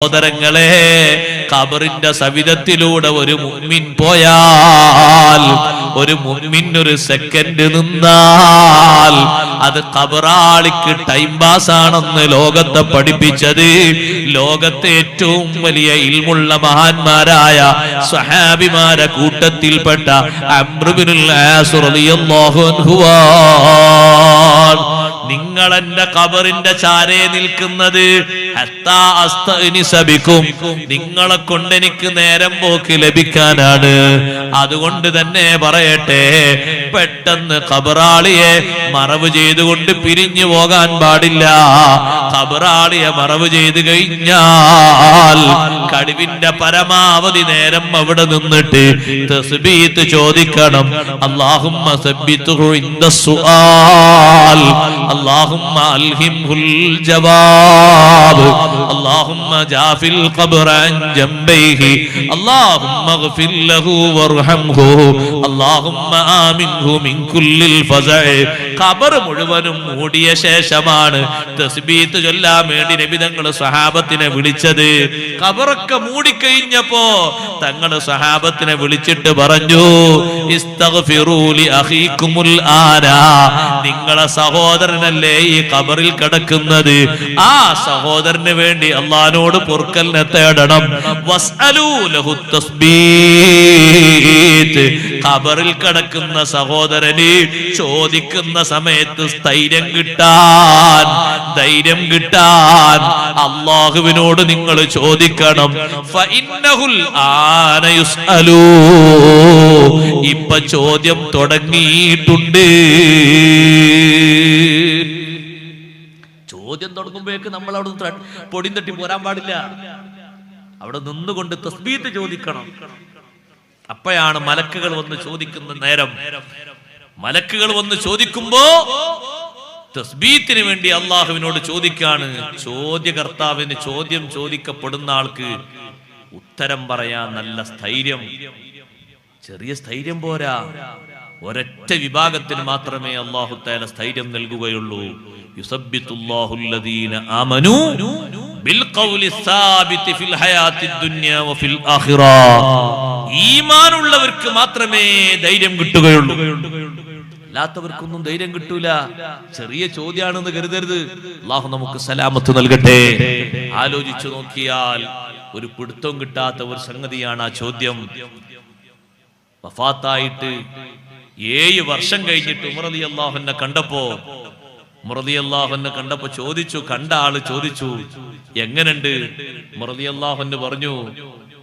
സഹോദരങ്ങളെ, ഖബറിന്റെ സവിധത്തിലൂടെ ഒരു മുഅ്മിൻ പോയാൽ, ഒരു മുഅ്മിൻ ഒരു സെക്കൻഡ് നിന്നാൽ അത് ഖബറാളിക്ക് ടൈം പാസ് ആണെന്ന് ലോകത്തെ പഠിപ്പിച്ചത് ലോകത്തെ ഏറ്റവും വലിയ ഇൽമുള്ള മഹാന്മാരായ സ്വഹാബിമാരെ കൂട്ടത്തിൽപ്പെട്ട അംർ ഇബ്നുൽ ആസ് റളിയല്ലാഹു അൻഹു. നിങ്ങൾ എന്റെ ഖബറിന്റെ ചാരേ നിൽക്കുന്നത് ഹത്താ അസ്തഅനിസബിക്കും, നിങ്ങളെ കൊണ്ട് എനിക്ക് നേരം പോക്ക് ലഭിക്കാനാണ്. അതുകൊണ്ട് തന്നെ പറയട്ടെ, പെട്ടെന്ന് ഖബറാളിയെ മറവ് ചെയ്തുകൊണ്ട് പിരിഞ്ഞു പോകാൻ പാടില്ല. ഖബറാളിയെ മറവ് ചെയ്തു കഴിഞ്ഞാൽ കഴിവിന്റെ പരമാവധി നേരം അവിടെ നിന്നിട്ട് തസ്ബീഹ് ചോദിക്കണം. അല്ലാഹുമ്മ സബ്ബിത്ഹു ഇൻദസ്സുആൽ, അല്ലാഹുമ്മ അൽഹിംഹുൽ ജവാബ്, അല്ലാഹുമ്മ ജാഫിൽ ഖബ്റ അൻ ജംബൈഹി, അല്ലാഹുമ്മഗ്ഫിർ ലഹു വർഹംഹു, അല്ലാഹുമ്മ ആമിൻഹു മിൻ കുല്ലിൽ ഫസഅ. ഖബർ മുഴുവനും മൂടിയ ശേഷമാണ് തസ്ബീഹ് ചൊല്ലാൻ വേണ്ടി നബി തങ്ങൾ സ്വഹാബത്തിനെ വിളിച്ചത്. ഖബറൊക്കെ മൂടിക്കഴിഞ്ഞപ്പോ തങ്ങൾ സ്വഹാബത്തിനെ വിളിച്ചിട്ട് പറഞ്ഞു, ഇസ്തഗ്ഫിറൂ ലി അഖീകുമുൽ ആനാ, നിങ്ങളെ സഹോദരനല്ലേ ഈ ഖബറിൽ കിടക്കുന്നത്, ആ സഹോദരന് വേണ്ടി അല്ലാഹുവോട് പൊറുക്കലിനെ തേടണം. വസ്അലൂ ലഹു തസ്ബീത്, ഖബറിൽ കിടക്കുന്ന സഹോദരന് ചോദിക്കുന്ന സമയത്ത് ധൈര്യം കിട്ടാൻ അല്ലാഹുവിനോട് നിങ്ങൾ ചോദിക്കണം. ഫഇന്നഹുൽ ആന യുസ്അലൂ, ഇപ്പോ ചോദ്യം തുടങ്ങിയിട്ടുണ്ട്. ചോദ്യം തുടങ്ങുമ്പോഴേക്ക് നമ്മൾ അവിടെ പൊടി തട്ടി പോരാൻ പാടില്ല. അവിടെ നിന്നുകൊണ്ട് തസ്ബീഹ് ചോദിക്കണം. അപ്പോഴാണ് മലക്കുകൾ വന്ന് ചോദിക്കുന്ന നേരം. മലക്കുകൾ വന്ന് ചോദിക്കുമ്പോ തസ്ബീഹിന് വേണ്ടി അള്ളാഹുവിനോട് ചോദിക്കാണ്. ചോദ്യകർത്താവിന് ചോദ്യം ചോദിക്കപ്പെടുന്ന ആൾക്ക് ഉത്തരം പറയാൻ നല്ല സ്ഥൈര്യം, ചെറിയ സ്ഥൈര്യം പോരാ, ഒരൊറ്റ വിഭാഗത്തിന് മാത്രമേ അല്ലാഹു തആല സ്ഥൈര്യം നൽകുകയുള്ളൂ. യുസബ്ബിതുല്ലാഹുല്ലദീന ആമനൂ ബിൽ ഖൗലി സാബിതി ഫിൽ ഹയാത്തിദ് ദുനിയ വഫിൽ ആഖിറ. ഈമാനുള്ളവർക്ക് മാത്രമേ ധൈര്യം കിട്ടുകയുള്ളൂ, അല്ലാത്തവർക്കൊന്നും ധൈര്യം കിട്ടൂല. ചെറിയ ചോദ്യമാണെന്ന് കരുതരുത്. അല്ലാഹു നമുക്ക് സലാമത്ത് നൽകട്ടെ. ആലോചിച്ചു നോക്കിയാൽ ഒരു പിടുത്തം കിട്ടാത്ത ഒരു സംഗതിയാണ് ആ ചോദ്യം. വഫാത്തായിട്ട് 7 വർഷം കഴിഞ്ഞിട്ട് ഉമർ റളിയല്ലാഹു അൻഹു കണ്ടപ്പോ ചോദിച്ചു, കണ്ട ആള് ചോദിച്ചു, എങ്ങനുണ്ട്? ഉമർ റളിയല്ലാഹു അൻഹു പറഞ്ഞു,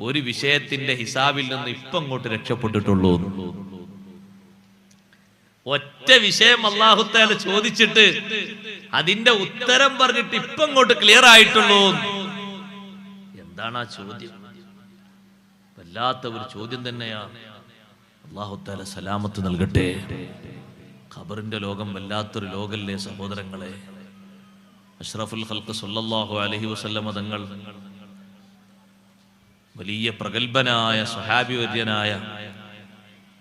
ഒരു വിഷയത്തിന്റെ ഹിസാബിൽ നിന്ന് ഇപ്പം അങ്ങോട്ട് രക്ഷപ്പെട്ടിട്ടുള്ളൂ. ഒറ്റ വിഷയം അല്ലാഹു തആല ചോദിച്ചിട്ട് അതിന്റെ ഉത്തരം പറഞ്ഞിട്ട് ഇപ്പം അങ്ങോട്ട് ക്ലിയർ ആയിട്ടുള്ളൂ. എന്താണ് ആ ചോദ്യം? വല്ലാത്ത ഒരു ചോദ്യം തന്നെയാണ്. അല്ലാഹു തആല സലാമത്ത് നൽകട്ടെ. ഖബറിന്റെ ലോകം വല്ലാത്തൊരു ലോകല്ലേ സഹോദരങ്ങളെ. അഷ്റഫുൽ ഖൽഖ് സല്ലല്ലാഹു അലൈഹി വസല്ലം തങ്ങൾ വലിയ പ്രഗൽഭനായ സ്വഹാബി വര്യനായ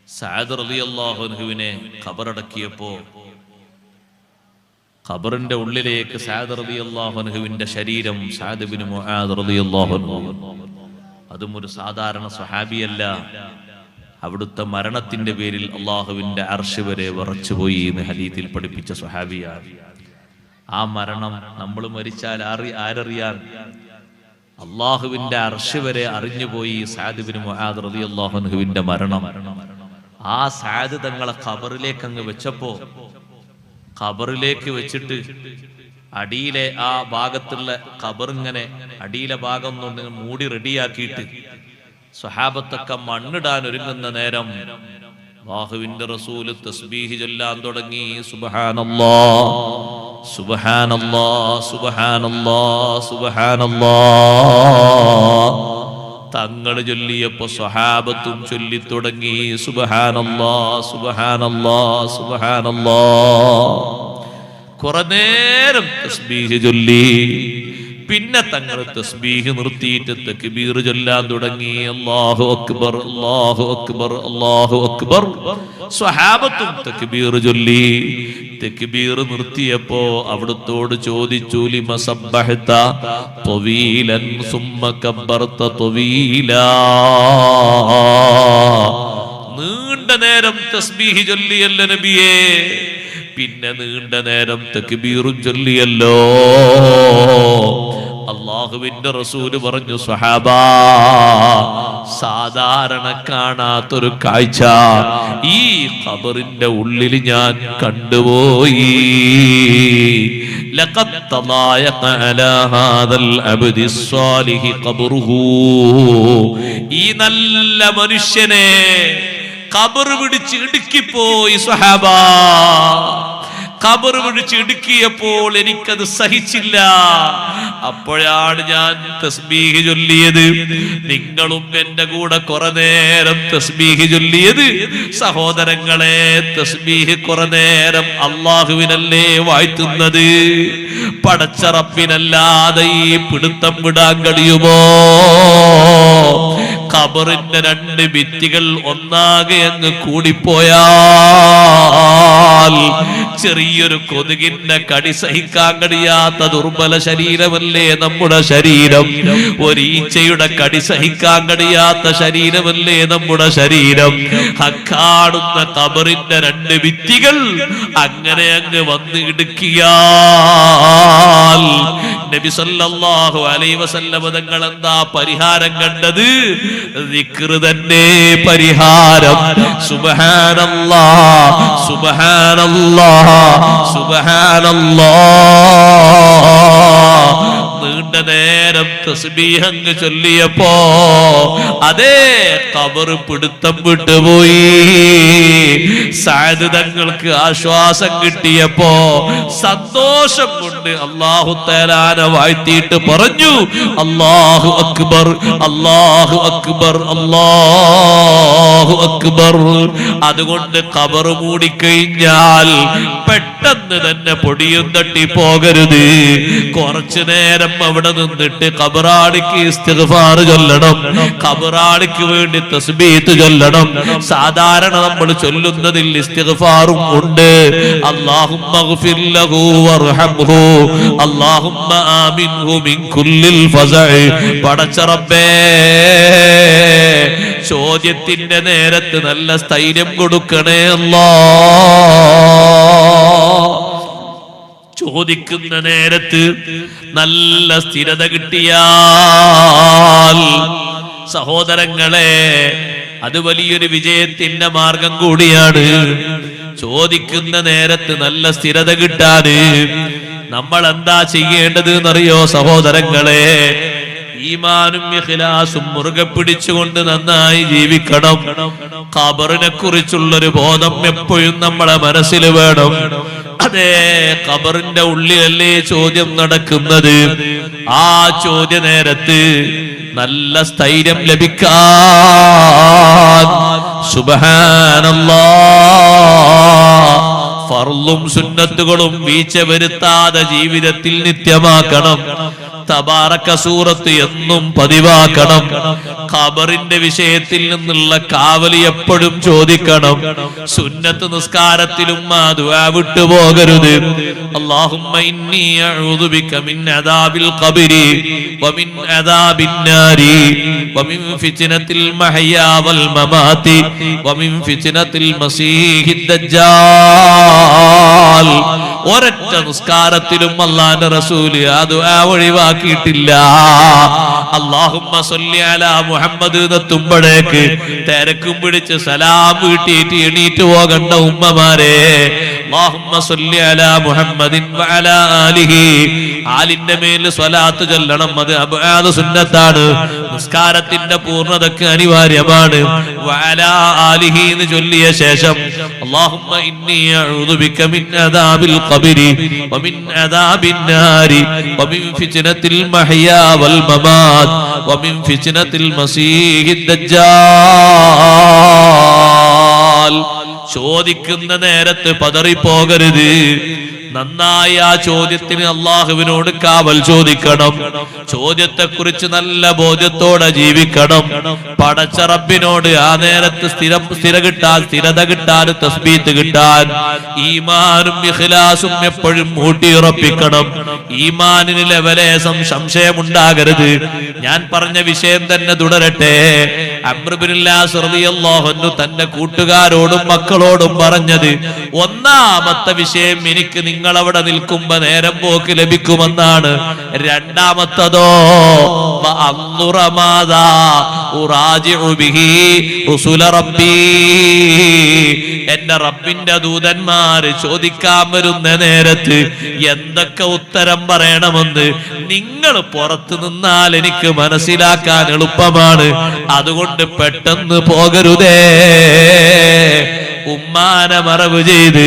സഅദ് റളിയല്ലാഹു അൻഹുവിനെ ഖബറടക്കിയപ്പോ ഖബറിന്റെ ഉള്ളിലേക്ക് സഅദ് റളിയല്ലാഹു അൻഹുവിന്റെ ശരീരം, സഅദ് ഇബ്നു മുആദ് റളിയല്ലാഹു അൻഹു, അതും ഒരു സാധാരണ സ്വഹാബിയല്ല. അവിടുത്തെ മരണത്തിന്റെ പേരിൽ അള്ളാഹുവിന്റെ അർശ് വരെ വിറച്ചുപോയി എന്ന് ഹദീസിൽ പഠിപ്പിച്ച സ്വഹാബിയാണ്. ആ മരണം നമ്മൾ മരിച്ചാൽ ആരറിയാൻ? അള്ളാഹുവിന്റെ അർശ് വരെ അറിഞ്ഞുപോയി സഅദ് ഇബ്നു മുആദ് റളിയല്ലാഹു അൻഹുവിന്റെ മരണം. ആ സഅദ് തങ്ങളെ ഖബറിലേക്ക് അങ്ങ് വെച്ചപ്പോ, ഖബറിലേക്ക് വെച്ചിട്ട് അടിയിലെ ആ ഭാഗത്തുള്ള ഖബറിങ്ങനെ അടിയിലെ ഭാഗം കൊണ്ട് മൂടി റെഡിയാക്കിയിട്ട് സ്വഹാബത്തൊക്കെ മണ്ണിടാൻ ഒരുങ്ങുന്ന നേരം അല്ലാഹുവിന്റെ റസൂൽ തസ്ബീഹ് ചൊല്ലാൻ തുടങ്ങി. സുബ്ഹാനല്ലാഹ് സുബ്ഹാനല്ലാഹ് സുബ്ഹാനല്ലാഹ് സുബ്ഹാനല്ലാഹ്. തങ്ങൾ ചൊല്ലിയപ്പോ സ്വഹാബത്തും ചൊല്ലി തുടങ്ങി, സുബ്ഹാനല്ലാഹ് സുബ്ഹാനല്ലാഹ് സുബ്ഹാനല്ലാഹ്. കുറെ നേരം തസ്ബീഹ് ചൊല്ലി. പിന്നെ തങ്ങൾ തസ്ബീഹ് നിർത്തിയിട്ട് തക്ബീർ ചൊല്ലാൻ തുടങ്ങി. അല്ലാഹു അക്ബർ അല്ലാഹു അക്ബർ അല്ലാഹു അക്ബർ. സ്വഹാബത്തും തക്ബീർ ചൊല്ലി. തക്ബീർ നിർത്തിയപ്പോ അവിടുത്തോട് ചോദിച്ചു ലിമ സബ്ബഹത തവീലൻ സുമ്മ കബ്ബർത തവീലാ, നീണ്ട നേരം തസ്ബീഹ് ചൊല്ലിയല്ലോ നബിയേ, പിന്നെ നീണ്ട നേരം തക്ബീറും ചൊല്ലിയല്ലോ. അല്ലാഹുവിന്റെ റസൂല് പറഞ്ഞു, സ്വഹാബാ, സാധാരണ കാണാത്തൊരു കാഴ്ച ഈ ഖബറിന്റെ ഉള്ളിൽ ഞാൻ കണ്ടുപോയി. ലഖദ് തളായഖ അലാ ഹാദൽ അബ്ദി സ്വാലിഹി ഖബ്റുഹു, ഈ നല്ല മനുഷ്യനെ ഖബർ പിടിച്ച് ഇടുക്കിപ്പോയി സ്വഹാബാ. ഖബർ പിടിച്ച് ഇടുക്കിയപ്പോൾ എനിക്കത് സഹിച്ചില്ല. അപ്പോഴാണ് ഞാൻ തസ്ബീഹ് ചൊല്ലിയത്. നിങ്ങളും എന്റെ കൂടെ കുറെ നേരം തസ്ബീഹ് ചൊല്ലിയത്. സഹോദരങ്ങളെ, തസ്ബീഹ് കുറെ നേരം അള്ളാഹുവിനല്ലേ വാഴ്ത്തുന്നത്, പടച്ച റബ്ബിനല്ലാതെ ഈ പിടുത്തം വിടാൻ കഴിയുമോ? ഖബറിന്റെ രണ്ട് ഭിത്തികൾ ഒന്നാകെ അങ്ങ് കൂടിപ്പോയാൽ ചെറിയൊരു കൊതുകിന്റെ കടി സഹിക്കാൻ കഴിയാത്ത ദുർബല ശരീരമല്ലേ നമ്മുടെ ശരീരം. ഒരീച്ചയുടെ കടി സഹിക്കാൻ കഴിയാത്ത ശരീരമല്ലേ നമ്മുടെ ശരീരം. ഹക്കാടുന്ന ഖബറിന്റെ രണ്ട് ഭിത്തികൾ അങ്ങനെ അങ്ങ് വന്ന് ഇടുക്കിയാൽ നബി സല്ലല്ലാഹു അലൈഹി വസല്ലം തങ്ങൾ എന്താ പരിഹാരം കണ്ടത്? ദിക്ർ തന്നെ പരിഹാരം. സുബ്ഹാനല്ലാഹ് സുബ്ഹാനല്ലാഹ് സുബ്ഹാനല്ലാഹ്. നീണ്ട നേരം തസ്ബീഹ് അങ്ങ് ചൊല്ലിയപ്പോ അതേ ഖബർ പിടുത്തം വിട്ടുപോയി. സഅദ് തങ്ങൾക്ക് ആശ്വാസം കിട്ടിയപ്പോ സന്തോഷം കൊണ്ട് അല്ലാഹു തആല വാഴ്ത്തിയിട്ട് പറഞ്ഞു, അല്ലാഹു അക്ബർ അല്ലാഹു അക്ബർ അല്ലാഹു അക്ബർ. അതുകൊണ്ട് ഖബർ മൂടിക്കഴിഞ്ഞാൽ പെട്ടെന്ന് തന്നെ പൊടിയും തട്ടി പോകരുത്. കുറച്ചു നേരം അവിടെ നിന്നിട്ട് ഖബറാളിക്ക് ഇസ്തിഗ്ഫാർ ചൊല്ലണം, ഖബറാളിക്ക് വേണ്ടി തസ്ബീഹ് ചൊല്ലണം. സാധാരണ നമ്മൾ ചൊല്ലുന്നതിൽ ഇസ്തിഗ്ഫാറും ഉണ്ട്. അല്ലാഹുമ്മഗ്ഫിർ ലഹു വർഹംഹു അല്ലാഹുമ്മ ആമിൻഹു മിൻ കുല്ലിൽ ഫസഇ. പടച്ച റബ്ബേ, ചോദ്യത്തിന്റെ നേരത്ത് നല്ല സ്ഥൈര്യം കൊടുക്കണേ അല്ലാഹ്. ചോദിക്കുന്ന നേരത്ത് നല്ല സ്ഥിരത കിട്ടിയാൽ സഹോദരങ്ങളെ, അത് വലിയൊരു വിജയത്തിന്റെ മാർഗം കൂടിയാണ്. ചോദിക്കുന്ന നേരത്ത് നല്ല സ്ഥിരത കിട്ടാന് നമ്മൾ എന്താ ചെയ്യേണ്ടത് എന്നറിയോ സഹോദരങ്ങളെ? ഈമാനും ഇഖ്ലാസും മുറുകെ പിടിച്ചുകൊണ്ട് നന്നായി ജീവിക്കണം. ഖബറിനെ കുറിച്ചുള്ളൊരു ബോധം എപ്പോഴും നമ്മളെ മനസ്സിൽ വേണം. അതേ ഖബറിന്റെ ഉള്ളിലല്ലേ ചോദ്യം നടക്കുന്നത്. ആ ചോദ്യ നേരത്ത് നല്ല സ്ഥൈര്യം ലഭിക്കാൻ സുബ്ഹാനല്ലാഹ്, ഫർളും സുന്നത്തുകളും വീഴ്ച വരുത്താതെ ജീവിതത്തിൽ നിത്യമാക്കണം. തബാറക സൂറത്ത് എന്നും പതിവാക്കണം. ഖബറിന്റെ വിഷയത്തിൽ നിന്നുള്ള കാവലി എപ്പോഴും ചോദിക്കണം. സുന്നത്ത് നിസ്കാരത്തിലും ആ ദുആ വിട്ടുപോകരുത്. അല്ലാഹുമ്മ ഇന്നി അഊദു ബിക മിൻ അദാബിൽ ഖബരി വമിൻ അദാബിൻ നാരി വമിൻ ഫിത്നത്തിൽ മഹ്യാ വൽ മമാതി വമിൻ ഫിത്നത്തിൽ മസീഹിദ് ദജ്ജാൽ. ഒരൊറ്റ നിസ്കാരത്തിലും അല്ലാഹുവിന്റെ റസൂൽ ആ ദുആ ഒഴിവാക്കിയിട്ടില്ല. അല്ലാഹുമ്മ സ്വല്ലി അലാ മുഹമ്മദ് എന്നെത്തുമ്പോഴേക്ക് തിരക്കും പിടിച്ച് സലാം വീട്ടിയിട്ട് എണീറ്റ് പോകണ്ട ഉമ്മമാരെ. അല്ലാഹുമ്മ സ്വല്ലി അലാ മുഹമ്മദിൻ വഅലാ ആലിഹി, ആലിന്റെ മേൽ സ്വലാത്ത് ചൊല്ലണം. അത് അബ്ആദ് സുന്നത്താണ്, നിസ്കാരത്തിന്റെ പൂർണ്ണതക്ക് അനിവാര്യമാണ്. വഅലാ ആലിഹി എന്ന് ചൊല്ലിയ ശേഷം അല്ലാഹുമ്മ ഇന്നി അഊദു ബിക മിൻ അദാബിൽ ഖബരി വമിൻ അദാബിൻ നാരി വമിൻ ഫിത്നത്തിൽ മഹ്യാ വൽ മമാത് വമിൻ ഫിത്നത്തിൽ മസീഹിദ് ദജ്ജാൽ. ചോദിക്കുന്ന നേരത്ത് പതറിപ്പോകരുത്. നന്നായി ആ ചോദ്യത്തിന് അള്ളാഹുവിനോട് കാവൽ ചോദിക്കണം. ചോദ്യത്തെക്കുറിച്ച് നല്ല ബോധ്യത്തോടെ ജീവിക്കണം. പടച്ച റബ്ബിനോട് ആ നേരത്ത് സ്ഥിരത കിട്ടാൻ തസ്ബീത്ത് കിട്ടാൻ ഈമാനും ഇഖ്ലാസും എപ്പോഴും ഊട്ടിയുറപ്പിക്കണം. ഈമാനിന് ലെവലേശം സംശയമുണ്ടാകരുത്. ഞാൻ പറഞ്ഞ വിഷയം തന്നെ തുടരട്ടെ. അംർ ഇബ്നുൽ ആസ് റളിയല്ലാഹു അൻഹു തന്റെ കൂട്ടുകാരോടും മക്കളോടും പറഞ്ഞത്, ഒന്നാമത്തെ വിഷയം എനിക്ക് നിങ്ങൾ അവിടെ നിൽക്കുമ്പോ നേരം പോക്ക് ലഭിക്കുമെന്നാണ്. രണ്ടാമത്തതോ എന്റെ റബ്ബിന്റെ ദൂതന്മാര് ചോദിക്കാൻ വരുന്ന നേരത്ത് എന്തൊക്കെ ഉത്തരം പറയണമെന്ന് നിങ്ങൾ പുറത്തു നിന്നാൽ എനിക്ക് മനസ്സിലാക്കാൻ എളുപ്പമാണ്. അതുകൊണ്ട് പെട്ടെന്ന് പോകരുതേ. ഉമ്മാനെ മറവ് ചെയ്ത്,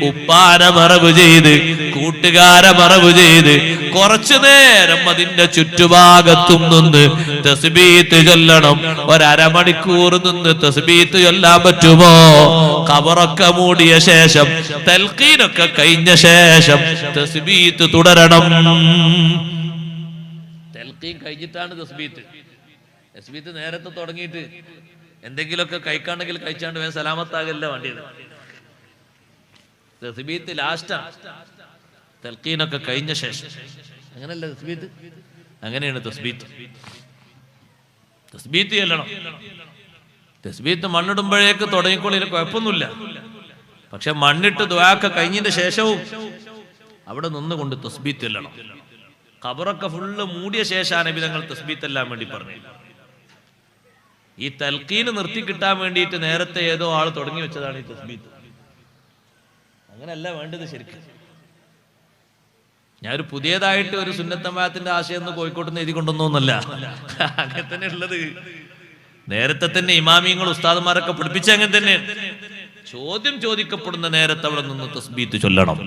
ഉപ്പാനെ മറവ് ചെയ്ത്, കൂട്ടുകാരെ മറവ് ചെയ്ത് കുറച്ചു നേരം അതിന്റെ ചുറ്റുഭാഗത്തും നിന്ന് തസ്ബീത്ത് ചൊല്ലണം. ഒരമണിക്കൂർ നിന്ന് തസ്ബീത്ത് ചൊല്ലാൻ പറ്റുമോ? ഖബറൊക്കെ മൂടിയ ശേഷം, തൽഖീനൊക്കെ കഴിഞ്ഞ ശേഷം തസ്ബീത്ത് തുടരണം. തൽഖീൻ കഴിഞ്ഞിട്ടാണ് തസ്ബീത്ത്. തസ്ബീത്ത് നേരത്തെ തുടങ്ങിയിട്ട് എന്തെങ്കിലുമൊക്കെ കഴിക്കാണ്ടെങ്കിൽ കഴിച്ചാണ്ട് വേഗം സലാമത്താകല്ല വേണ്ടിയത്. തസ്ബീത്ത് ലാസ്റ്റാണ്, തൽഖീനൊക്കെ കഴിഞ്ഞ ശേഷം. അങ്ങനല്ല തസ്ബീത്ത്, അങ്ങനെയാണ് തസ്ബീത്ത്. തസ്ബീത്ത് ചെല്ലണം. തസ്ബീത്ത് മണ്ണിടുമ്പോഴേക്ക് തുടങ്ങിക്കോളിന് കുഴപ്പമൊന്നുമില്ല. പക്ഷെ മണ്ണിട്ട് ദുആക്കെ കഴിഞ്ഞതിന്റെ ശേഷവും അവിടെ നിന്നുകൊണ്ട് തസ്ബീത്ത് ചെല്ലണം. ഖബറൊക്കെ ഫുള്ള് മൂടിയ ശേഷമാണ് നബി തങ്ങൾ തസ്ബീത്ത് എല്ലാം വേണ്ടി പറഞ്ഞു. ഈ തൽഖീന് നിർത്തി കിട്ടാൻ വേണ്ടിയിട്ട് നേരത്തെ ഏതോ ആൾ തുടങ്ങി വെച്ചതാണ് ഈ തസ്ബീത്ത്. അങ്ങനെയല്ല വേണ്ടത് ശരിക്കും. ഞാനൊരു പുതിയതായിട്ട് ഒരു സുന്നത്തമാത്തിന്റെ ആശയം ഒന്ന് കോഴിക്കോട്ട് നിന്ന് എഴുതി കൊണ്ടൊന്നുമല്ല, അങ്ങനെ തന്നെ ഉള്ളത്. നേരത്തെ തന്നെ ഇമാമിയങ്ങൾ ഉസ്താദന്മാരൊക്കെ പഠിപ്പിച്ച അങ്ങനെ തന്നെ ചോദ്യം ചോദിക്കപ്പെടുന്ന നേരത്തെ അവിടെ നിന്ന് തസ്ബീത്ത് ചൊല്ലണം.